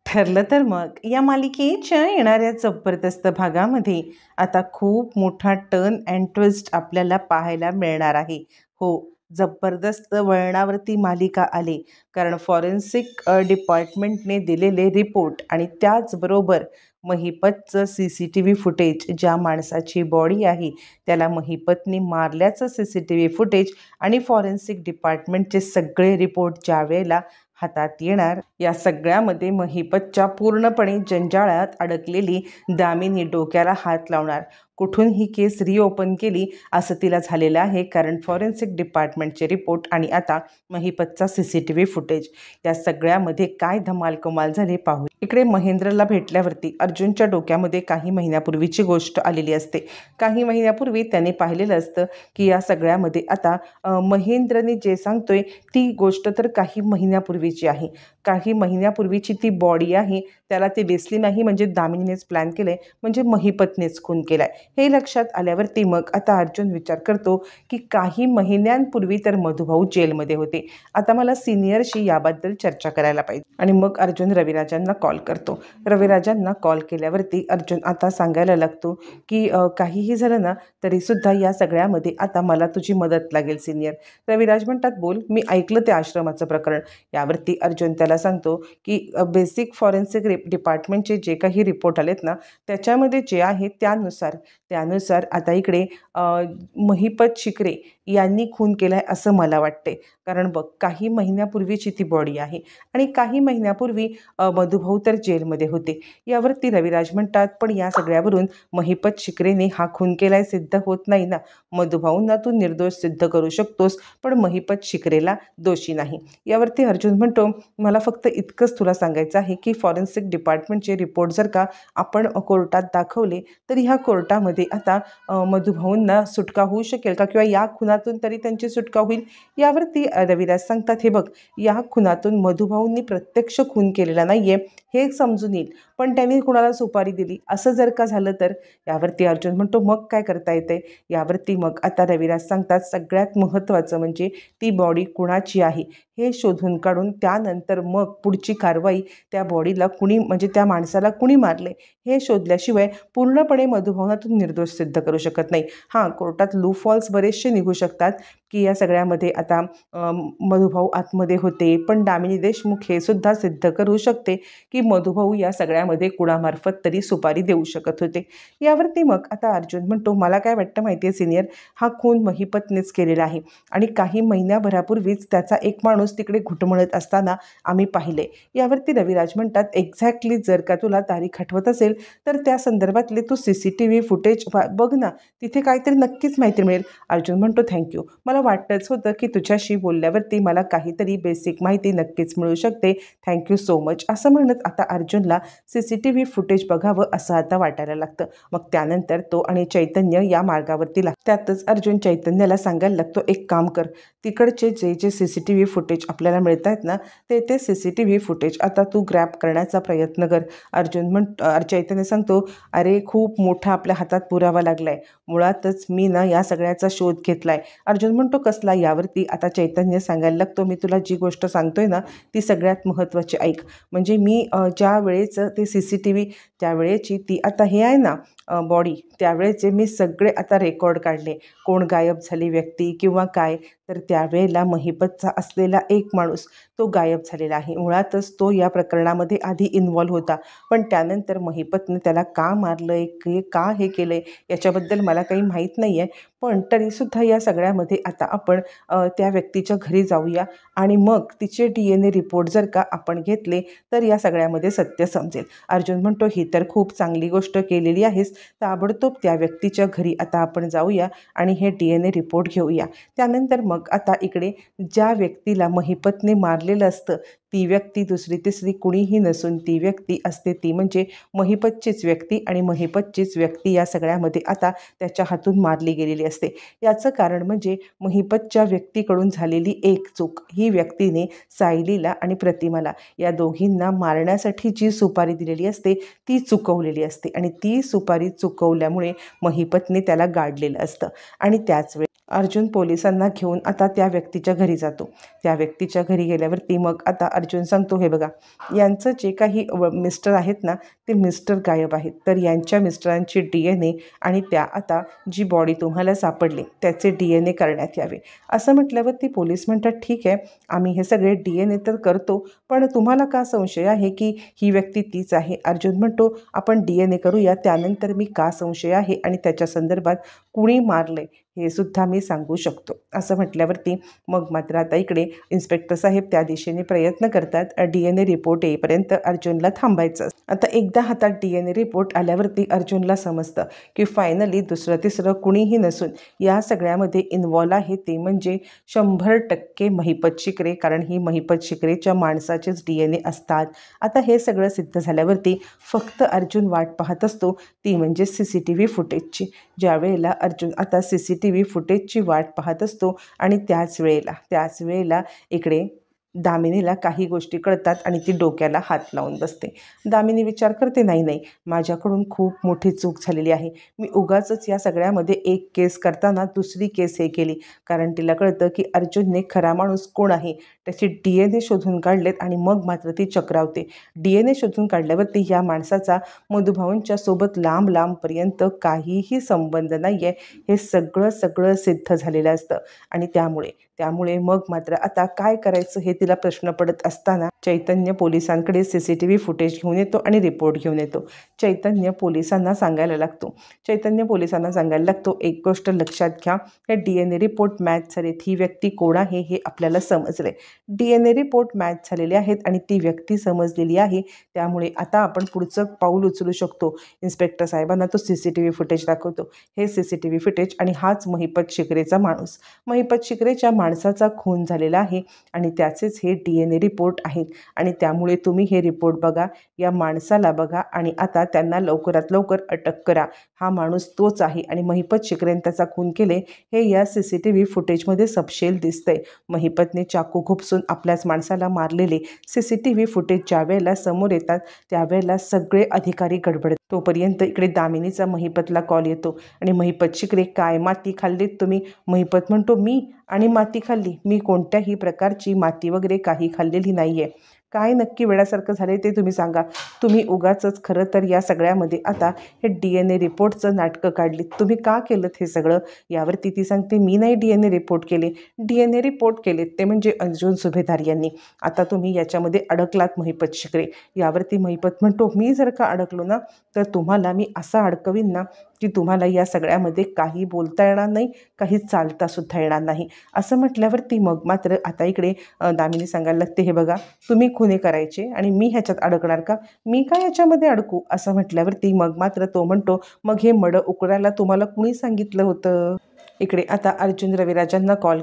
ठरलं तर मग या मालिकेच्या येणाऱ्या जबरदस्त भागामध्ये आता खूप मोठा टर्न अँड ट्विस्ट आपल्याला पाहायला मिळणार आहे. हो, जबरदस्त वळणावरती मालिका आली, कारण फॉरेन्सिक डिपार्टमेंटने दिलेले रिपोर्ट आणि त्याचबरोबर महिपतचं CCTV फुटेज, ज्या माणसाची बॉडी आहे त्याला महिपतने मारल्याचं CCTV फुटेज आणि फॉरेन्सिक डिपार्टमेंटचे सगळे रिपोर्ट ज्या वेळेला हातात येणार, या सगळ्यामध्ये महिपतच्या पूर्णपणे जंजाळात अडकलेली दामिनी डोक्याला हात लावणार. कुठून ही केस रिओपन केली असं तिला झालेलं आहे, कारण फॉरेन्सिक डिपार्टमेंटचे रिपोर्ट आणि आता महिपतचा CCTV फुटेज, या सगळ्यामध्ये काय धमाल कमाल झाली पाहू. इकडे महेंद्रला भेटल्यावरती अर्जुनच्या डोक्यामध्ये काही महिन्यापूर्वीची गोष्ट आलेली असते. काही महिन्यापूर्वी त्याने पाहिलेलं असतं की या सगळ्यामध्ये आता महेंद्रने जे सांगतोय ती गोष्ट तर काही महिन्यापूर्वीची आहे. काही महिन्यापूर्वीची ती बॉडी आहे, त्याला ती दिसली नाही म्हणजे दामिनीनेच प्लॅन केलं आहे, म्हणजे महिपतनेच खून केला आहे. हे लक्षात आल्यावरती मग आता अर्जुन विचार करतो की काही महिन्यांपूर्वी तर मधुभाऊ जेलमध्ये होते, आता मला सिनियरशी याबद्दल चर्चा करायला पाहिजे. आणि मग अर्जुन रविराजांना कॉल करतो. रविराजांना कॉल केल्यावरती अर्जुन आता सांगायला लागतो की काहीही झालं ना तरीसुद्धा या सगळ्यामध्ये आता मला तुझी मदत लागेल सिनियर. रविराज म्हणतात, बोल, मी ऐकलं ते आश्रमाचं प्रकरण. यावरती अर्जुन त्याला सांगतो की बेसिक फॉरेन्सिक डिपार्टमेंटचे जे काही रिपोर्ट आलेत ना त्याच्यामध्ये जे आहे त्यानुसार आता इकडे महिपत शिकरे यांनी खून केला आहे असं मला वाटते. कारण बघ, काही महिन्यापूर्वीची ती बॉडी आहे आणि काही महिन्यापूर्वी मधुभाऊ तर जेलमध्ये होते. यावरती रविराज म्हणतात, पण या सगळ्यावरून महिपत शिकरेने हा खून केलाय सिद्ध होत नाही ना. मधुभाऊंना तू निर्दोष सिद्ध करू शकतोस, पण महिपत शिकरेला दोषी नाही. यावरती अर्जुन म्हणतो, मला फक्त इतकंच तुला सांगायचं आहे की फॉरेन्सिक डिपार्टमेंटचे रिपोर्ट जर का आपण कोर्टात दाखवले तर ह्या कोर्टामध्ये आता मधुभाऊंना सुटका होऊ शकेल का, किंवा या खुनातून तरी त्यांची सुटका होईल. यावरती रविराज सांगतात, हे बघ, या खुनातून मधुभाऊंनी प्रत्यक्ष खून केलेला नाहीये हे समजून येईल, पण त्यांनी कुणाला सुपारी दिली असं जर का झालं तर. यावरती अर्जुन म्हणतो, मग काय करता येते. यावरती मग आता रविराज सांगतात, सगळ्यात महत्त्वाचं म्हणजे ती बॉडी कुणाची आहे हे शोधून काढून त्यानंतर मग पुढची कारवाई, त्या बॉडीला कुणी म्हणजे त्या माणसाला कुणी मारले हे शोधल्याशिवाय पूर्णपणे मधुभावनातून निर्दोष सिद्ध करू शकत नाही. हां, कोर्टात लूफॉल्स बरेचसे निघू शकतात की या सगळ्यामध्ये आता मधुभाऊ आतमध्ये होते, पण दामिनी देशमुख हे सुद्धा सिद्ध करू शकते की मधुभाऊ या सगळ्यामध्ये कुणामार्फत तरी सुपारी देऊ शकत होते. यावरती मग आता अर्जुन म्हणतो, मला काय वाटतं माहिती आहे सिनियर, हा खून महिपतनेच केलेला आहे आणि काही महिन्याभरापूर्वीच त्याचा एक माणूस तिकडे घुटमळत असताना आम्ही पाहिले. यावरती रविराज म्हणतात, एक्झॅक्टली, जर का तुला तारीख आठवत असेल तर त्या संदर्भातले तू CCTV फुटेज बघ ना, तिथे काहीतरी नक्कीच माहिती मिळेल. अर्जुन म्हणतो, थँक्यू, मला वाटतंच होतं की तुझ्याशी बोलल्यावरती मला काहीतरी बेसिक माहिती नक्कीच मिळू शकते, थँक्यू सो मच. असं म्हणत आता अर्जुनला CCTV फुटेज बघावं असं आता वाटायला लागतं. मग त्यानंतर तो आणि चैतन्य या मार्गावरती लागतात. त्यातच अर्जुन चैतन्याला सांगायला लागतो, एक काम कर, तिकडचे जे CCTV फुटेज आपल्याला मिळत आहेत ना ते CCTV फुटेज आता तू ग्रॅब करण्याचा प्रयत्न कर. चैतन्य सांगतो, अरे खूप मोठा आपल्या हातात पुरावा लागलाय, मुळातच मी ना या सगळ्याचा शोध घेतलाय. अर्जुन म्हणतो, कसला. यावरती आता चैतन्य सांगायला लागतो, मी तुला जी गोष्ट सांगतोय ना ती सगळ्यात महत्त्वाची ऐक. म्हणजे मी ज्या वेळेचं ते CCTV त्यावेळेची ती आता हे आहे ना बॉडी, त्यावेळेचे मी सगळे आता रेकॉर्ड काढले, कोण गायब झाली व्यक्ती किंवा काय. तर त्यावेळेला महिपतचा असलेला एक माणूस तो गायब झालेला आहे. मुळातच तो या प्रकरणामध्ये आधी इन्व्हॉल्व होता, पण त्यानंतर महिपतने त्याला का मारलं आहे, का हे केलं आहे याच्याबद्दल मला काही माहीत नाही आहे. पण तरीसुद्धा या सगळ्यामध्ये आता आपण त्या व्यक्तीच्या घरी जाऊया आणि मग तिचे DNA रिपोर्ट जर का आपण घेतले तर या सगळ्यामध्ये सत्य समजेल. अर्जुन म्हणतो, ही तर खूप चांगली गोष्ट केलेली आहेस, ताबडतोब त्या व्यक्तीच्या घरी आता आपण जाऊया आणि हे DNA रिपोर्ट घेऊया. त्यानंतर मग आता इकडे ज्या व्यक्तीला महिपतने मारलेलं असतं ती व्यक्ती दुसरी तिसरी कुणीही नसून ती व्यक्ती असते ती म्हणजे महिपतचीच व्यक्ती, आणि महिपतचीच व्यक्ती या सगळ्यामध्ये आता त्याच्या हातून मारली गेलेली असते. याचं कारण म्हणजे महिपतच्या व्यक्तीकडून झालेली एक चूक. ही व्यक्तीने सायलीला आणि प्रतिमाला या दोघींना मारण्यासाठी जी सुपारी दिलेली असते ती चुकवलेली असते, आणि ती सुपारी चुकवल्यामुळे महिपतने त्याला गाडलेलं असतं. आणि त्याच वेळी अर्जुन पोलिसांना घेऊन आता त्या व्यक्तीच्या घरी जातो. त्या व्यक्तीच्या घरी गेल्यावरती मग आता अर्जुन सांगतो, हे बघा, यांचं जे काही मिस्टर आहेत ना, ते मिस्टर गायब आहेत. तर यांच्या मिस्टरांची DNA आणि त्या आता जी बॉडी तुम्हाला सापडली त्याचे DNA करण्यात यावे. असं म्हटल्यावरती पोलीस म्हणतात, ठीक आहे, आम्ही हे सगळे DNA तर करतो, पण तुम्हाला का संशय आहे की ही व्यक्ती तीच आहे? अर्जुन म्हणतो, आपण DNA करूया, त्यानंतर मी का संशय आहे आणि त्याच्या संदर्भात कुणी मारले हे सुद्धा मी सांगू शकतो. असं म्हटल्यावरती मग मात्र आता इकडे इन्स्पेक्टर साहेब त्या दिशेने प्रयत्न करतात. DNA रिपोर्ट येईपर्यंत अर्जुनला थांबायचं. आता एकदा हातात DNA रिपोर्ट आल्यावरती अर्जुनला समजतं की फायनली दुसरं तिसरं कुणीही नसून या सगळ्यामध्ये इन्व्हॉल्व आहे ते म्हणजे 100% महिपत शिकरे, कारण ही महिपत शिकरेच्या माणसाचेच DNA असतात. आता हे सगळं सिद्ध झाल्यावरती फक्त अर्जुन वाट पाहत असतो, ती म्हणजे CCTV फुटेजची. ज्या वेळेला अर्जुन आता CCTV फुटेजची वाट पाहत असतो आणि त्याच वेळेला इकडे दामिनीला काही गोष्टी कळतात आणि ती डोक्याला हात लावून बसते. दामिनी विचार करते, नाही, माझ्याकडून खूप मोठी चूक झालेली आहे. मी उगाचच या सगळ्यामध्ये एक केस करताना दुसरी केस हे केली, कारण तिला कळतं की अर्जुनने खरा माणूस कोण आहे त्याची DNA शोधून काढलेत आणि मग मात्र ती चक्रावते. DNA शोधून काढल्यावरती या माणसाचा मधुभाऊंच्या सोबत लांबपर्यंत काहीही संबंध नाही आहे हे सगळं सिद्ध झालेलं असतं. आणि त्यामुळे मग मात्र आता काय करायचं हे तिला प्रश्न पडत असताना चैतन्य पोलिसांकडे CCTV फुटेज घेऊन येतो आणि रिपोर्ट घेऊन येतो. चैतन्य पोलिसांना सांगायला लागतो, एक गोष्ट लक्षात घ्या, हे DNA रिपोर्ट मॅच झालेत, ही व्यक्ती कोण आहे हे आपल्याला समजले. DNA रिपोर्ट मॅच झालेले आहेत आणि ती व्यक्ती समजलेली आहे. त्यामुळे आता आपण पुढचं पाऊल उचलू शकतो. इन्स्पेक्टर साहेबांना तो CCTV फुटेज दाखवतो. हे CCTV फुटेज आणि हाच महिपत शिकरेचा माणूस. महिपत शिकरेच्या माणसाचा खून झालेला आहे आणि त्याचेच हे DNA रिपोर्ट आहेत. आणि त्यामुळे तुम्ही हे रिपोर्ट बघा, या माणसाला बघा आणि आता त्यांना लवकरात लवकर अटक करा. हा माणूस तोच आहे आणि महिपत शिकरेने त्याचा खून केले हे या CCTV फुटेजमध्ये सपशेल दिसतंय. महिपतने चाकू खुपसून आपल्याच माणसाला मारलेले CCTV फुटेज ज्या वेळेला समोर येतात त्यावेळेला सगळे अधिकारी गडबडतात. तोपर्यंत इकडे दामिनीचा महिपतला कॉल येतो आणि महिपत शिकरे, काय माती खाल्लीत तुम्ही? महिपत म्हणतो, मी आणि माती खाल्ली? मी कोणत्याही प्रकारची माती वगैरे काही खाल्लेली नाही आहे. काय नक्की वेड्यासारखं झालं ते तुम्ही सांगा. तुम्ही उगाचच खरं तर या सगळ्यामध्ये आता हे DNA रिपोर्टचं नाटकं काढलीत. तुम्ही का केलं हे सगळं? यावरती ती सांगते, मी नाही DNA रिपोर्ट केले. DNA रिपोर्ट केलेत ते म्हणजे अर्जुन सुभेदार यांनी. आता तुम्ही याच्यामध्ये अडकलात महिपत शिकरे. यावरती महिपत म्हणतो, मी जर का अडकलो ना तर तुम्हाला मी असा अडकवीन ना की तुम्हाला या सगळ्यामध्ये काही बोलता येणार नाही, काही चालतासुद्धा येणार नाही. असं म्हटल्यावरती मग मात्र आता इकडे दामिनी सांगायला लागते, हे बघा, तुम्ही खुने करायचे आणि मी ह्याच्यात अडकणार का? मी काय याच्यामध्ये अडकू? असं म्हटल्यावरती मग मात्र तो म्हणतो, मग हे मडं उकडायला तुम्हाला कुणी सांगितलं होतं? इकडे आता अर्जुन रविराजांना कॉल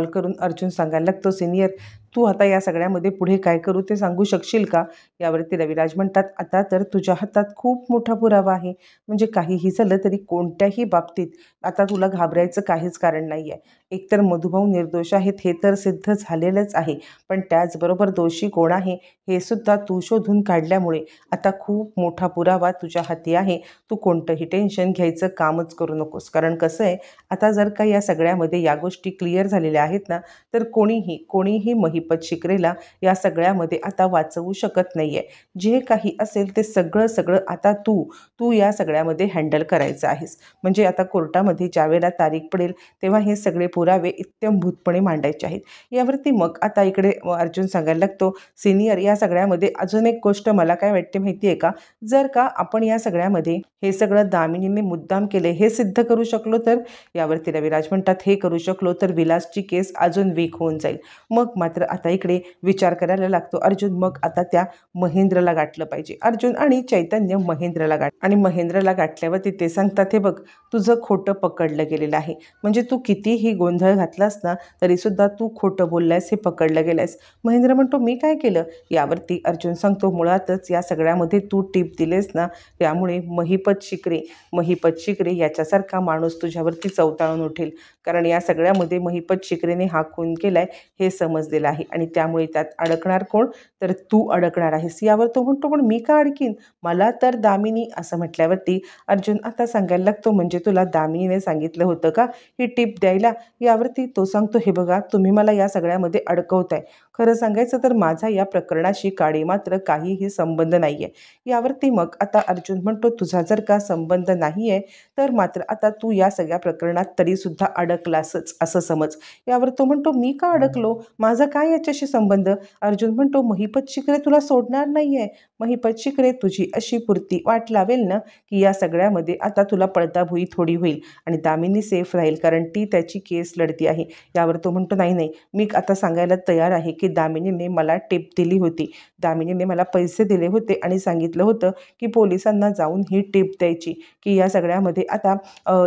करून अर्जुन सांगायला लागतो, सिनियर, तू आता या सगळ्यामध्ये पुढे काय करू ते सांगू शकशील का? यावरती रविराज म्हणतात, आता तर तुझ्या हातात खूप मोठा पुरावा आहे, म्हणजे काहीही झालं तरी कोणत्याही बाबतीत आता तुला घाबरायचं काहीच कारण नाही आहे. एकतर मधुभाऊ निर्दोष आहेत हे तर सिद्ध झालेलंच आहे, पण त्याचबरोबर दोषी कोण आहे हे सुद्धा तू शोधून काढल्यामुळे आता खूप मोठा पुरावा तुझ्या हाती आहे. तू कोणतंही टेन्शन घ्यायचं कामच करू नकोस, कारण कसं आहे, आता जर का या सगळ्यामध्ये या गोष्टी क्लिअर झालेल्या आहेत ना तर कोणीही महिपत शिकरेला या सगळ्यामध्ये आता वाचवू शकत नाही आहे. जे काही असेल ते सगळं आता तू या सगळ्यामध्ये हँडल करायचं आहेस. म्हणजे आता कोर्टामध्ये ज्या वेळेला तारीख पडेल तेव्हा हे सगळे पुरावे इत्थंभूतपणे मांडायचे आहेत. यावरती मग आता इकडे अर्जुन सांगायला लागतो, सिनियर, या सगळ्यामध्ये अजून एक गोष्ट मला काय वाटते माहिती आहे का? जर का आपण या सगळ्यामध्ये हे सगळं दामिनीने मुद्दाम केले हे सिद्ध करू शकलो तर? यावरती रविराज म्हणतात, हे करू शकलो तर विलासची केस अजून वीक होऊन जाईल. मग मात्र आता इकडे विचार करायला लागतो अर्जुन, मग आता त्या महेंद्रला गाठलं पाहिजे. अर्जुन आणि चैतन्य महेंद्रला गाठल्यावरती ते सांगतात, हे बघ, तुझं खोटं पकडलं गेलेलं आहे. म्हणजे तू कितीही गोंधळ घातलास ना तरीसुद्धा तू खोटं बोललायस, हे पकडलं गेलंयस. महेंद्र म्हणतो, मी काय केलं? यावरती अर्जुन सांगतो, मुळातच या सगळ्यामध्ये तू टीप दिलेस ना, त्यामुळे महिपत शिकरे याच्यासारखा माणूस तुझ्यावरती चवताळून उठेल. कारण या सगळ्यामध्ये महिपत शिकरेने हा खून केलाय हे समजलेलं आहे आणि त्यामुळे त्यात अडकणार कोण, तर तू अडकणार आहेस. यावर तो म्हणतो, पण मी का अडकीन, मला तर दामिनी, असं म्हटल्यावरती अर्जुन आता सांगायला लागतो, म्हणजे तुला दामिनीने सांगितलं होतं का ही टिप द्यायला. यावरती तो सांगतो, हे बघा तुम्ही मला या सगळ्यामध्ये अडकवताय. खरं सांगायचं तर माझा या प्रकरणाशी काडी मात्र काहीही संबंध नाही आहे. यावरती मग आता अर्जुन म्हणतो, तुझा जर का संबंध नाही आहे तर मात्र आता तू या सगळ्या प्रकरणात तरीसुद्धा अडकलासच असं समज. यावर तो म्हणतो, मी का अडकलो, माझा काय याच्याशी संबंध. अर्जुन म्हणतो, महिपत शिकरे तुला सोडणार नाही आहे. महिपत शिकरे तुझी अशी पुरती वाट लावेल ना की या सगळ्यामध्ये आता तुला पळताभुई थोडी होईल आणि दामिनी सेफ राहील, कारण ती त्याची केस लढती आहे. यावर तो म्हणतो, नाही नाही, मी आता सांगायला तयार आहे की दामिनीने मला टिप दिली होती, दामिनीने मला पैसे दिले होते आणि सांगितलं होतं की पोलिसांना जाऊन ही टिप द्यायची की या सगळ्यामध्ये आता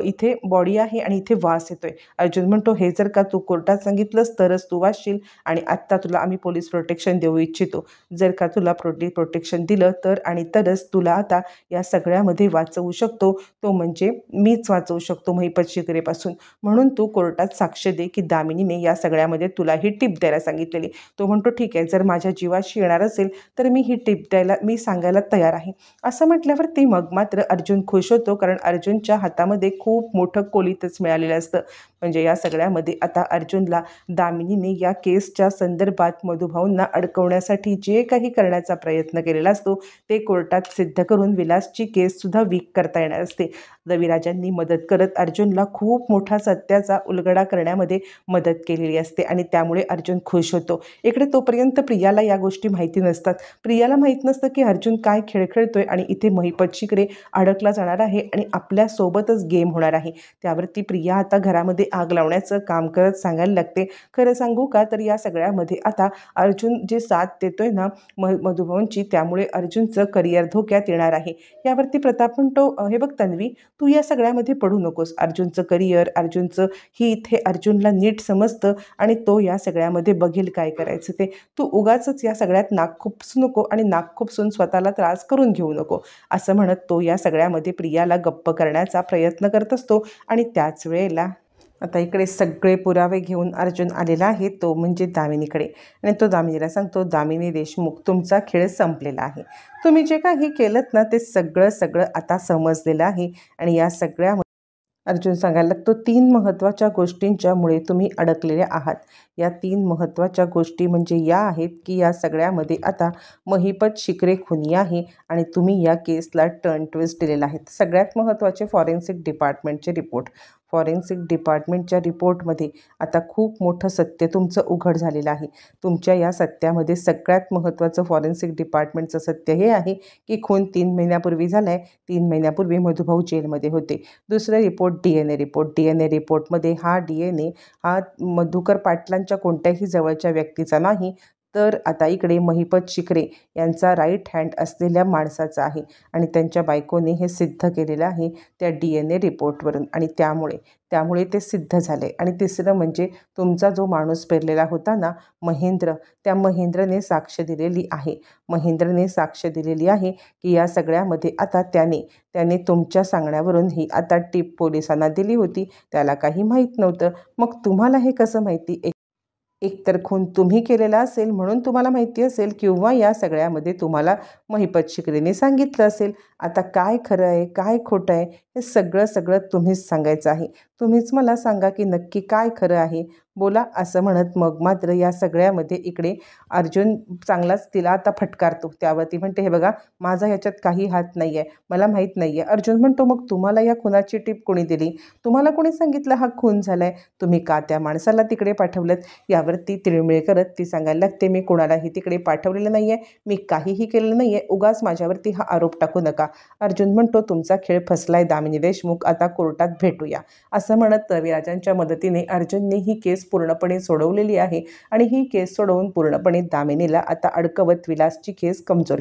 इथे बॉडी आहे आणि इथे वास येतोय. अर्जुन म्हणतो, हे जर का तू कोर्टात सांगितलंस तरच तू वाचशील आणि आत्ता तुला आम्ही पोलीस प्रोटेक्शन देऊ इच्छितो. जर का तुला प्रोटेक्शन दिलं तर आणि तरच तुला आता या सगळ्यामध्ये वाचवू शकतो, तो म्हणजे मीच वाचवू शकतो महिपत शिकरेपासून. म्हणून तू कोर्टात साक्ष दे की दामिनीने या सगळ्यामध्ये तुला ही टिप द्यायला सांगितलेली. तो म्हणतो, ठीक आहे, जर माझ्या जीवाशी येणार असेल तर मी ही टिप द्यायला, मी सांगायला तयार आहे. असं म्हटल्यावरती मग मात्र अर्जुन खुश होतो, कारण अर्जुनच्या हातामध्ये खूप मोठं कोलीतच मिळालेलं असतं. म्हणजे या सगळ्यामध्ये आता अर्जुनला दामिनीने या केसच्या संदर्भात मधुभाऊंना अडकवण्यासाठी जे काही करण्याचा प्रयत्न केलेला असतो ते कोर्टात सिद्ध करून विलासची केससुद्धा वीक करता येणार असते. रविराजांनी मदत करत अर्जुनला खूप मोठा सत्याचा उलगडा करण्यामध्ये मदत केलेली असते आणि त्यामुळे अर्जुन खुश होतो. इकडे तोपर्यंत प्रियाला या गोष्टी माहिती नसतात. प्रियाला माहीत नसतं की अर्जुन काय खेळ खेळतोय आणि इथे महिपत शिकरे अडकला जाणार आहे आणि आपल्यासोबतच गेम होणार आहे. त्यावरती प्रिया आता घरामध्ये आग लावण्याचं काम करत सांगायला लागते, खरं सांगू का तर या सगळ्यामध्ये आता अर्जुन जे साथ देतोय ना मधुभाऊंची, त्यामुळे अर्जुनचं करिअर धोक्यात येणार आहे. यावरती प्रताप म्हणतो, हे बघ तन्वी, तू या सगळ्यामध्ये पडू नकोस. अर्जुनचं करिअर, अर्जुनचं हित हे अर्जुनला नीट समजतं आणि तो या सगळ्यामध्ये बघेल काय करायचं ते. तू उगाचच या सगळ्यात नाक खुपसू नको आणि नाक खुपसून स्वतःला त्रास करून घेऊ नको, असं म्हणत तो या सगळ्यामध्ये प्रियाला गप्प करण्याचा प्रयत्न करत असतो. आणि त्याच वेळेला आता इकडे सगळे पुरावे घेऊन अर्जुन आलेला आहे, तो म्हणजे दामिनीकडे. आणि तो दामिनीला सांगतो, दामिनी देशमुख, तुमचा खेळ संपलेला आहे. तुम्ही जे काही केलंत ना ते सगळं आता समजलेलं आहे. आणि या सगळ्या अर्जुन सांगायला लागतो, 3 महत्त्वाच्या गोष्टींच्यामुळे तुम्ही अडकलेले आहात. या 3 महत्त्वाच्या गोष्टी म्हणजे या आहेत की या सगळ्यामध्ये आता महिपत शिकरे खुनी आहे आणि तुम्ही या केसला टर्न ट्विस्ट दिलेला आहे. सगळ्यात महत्त्वाचे फॉरेन्सिक डिपार्टमेंटचे रिपोर्ट. फॉरेन्सिक डिपार्टमेंटच्या रिपोर्टमध्ये आता खूप मोठं सत्य तुमचं उघड झालेलं आहे. तुमच्या या सत्यामध्ये सगळ्यात महत्त्वाचं फॉरेन्सिक डिपार्टमेंटचं सत्य हे आहे की खून 3 महिन्यापूर्वी झाला आहे. 3 महिन्यापूर्वी मधुभाऊ जेलमध्ये होते. दुसरं रिपोर्ट DNA रिपोर्ट. DNA रिपोर्टमध्ये हा DNA हा मधुकर पाटलांच्या कोणत्याही जवळच्या व्यक्तीचा नाही, तर आता इकडे महिपत शिकरे यांचा राईट हँड असलेल्या माणसाचा आहे आणि त्यांच्या बायकोने हे सिद्ध केलेलं आहे त्या DNA रिपोर्टवरून आणि त्यामुळे ते सिद्ध झाले. आणि तिसरं म्हणजे तुमचा जो माणूस पेरलेला होता ना महेंद्र, त्या महेंद्रने साक्ष दिलेली आहे. महेंद्रने साक्ष दिलेली आहे की या सगळ्यामध्ये आता त्याने तुमच्या सांगण्यावरून ही आता टिप पोलिसांना दिली होती. त्याला काही माहीत नव्हतं. मग तुम्हाला हे कसं माहिती? एकतर खून तुम्ही केलेला असेल म्हणून तुम्हाला माहिती असेल किंवा या सगळ्यामध्ये तुम्हाला महिपत शिकरेने सांगितलं असेल. आता काय खरं आहे काय खोटं आहे हे सगळं तुम्हीच सांगायचं आहे. तुम्हीच मला सांगा की नक्की काय खरं आहे, बोला, असं म्हणत मग मात्र या सगळ्यामध्ये इकडे अर्जुन चांगलाच तिला आता फटकारतो. त्यावर ती म्हणते, हे बघा, माझा ह्याच्यात काही हात नाही आहे, मला माहीत नाही आहे. अर्जुन म्हणतो, मग तुम्हाला या खुनाची टिप कोणी दिली, तुम्हाला कोणी सांगितलं हा खून झाला आहे, तुम्ही का त्या माणसाला तिकडे पाठवलं? यावरती तिळमिळ करत ती सांगायला लागते, मी कोणालाही तिकडे पाठवलेलं नाही आहे, मी काहीही केलेलं नाही आहे, उगाच माझ्यावरती हा आरोप टाकू नका. अर्जुन म्हणतो, तुमचा खेळ फसलाय दामिनी देशमुख, आता कोर्टात भेटूया. असं म्हणत रविराजांच्या मदतीने अर्जुनने ही केस पूर्णपणे सोडवलेली आहे आणि ही केस सोडवून पूर्णपणे दामिनीला आता अडकवत विलासची केस कमजोर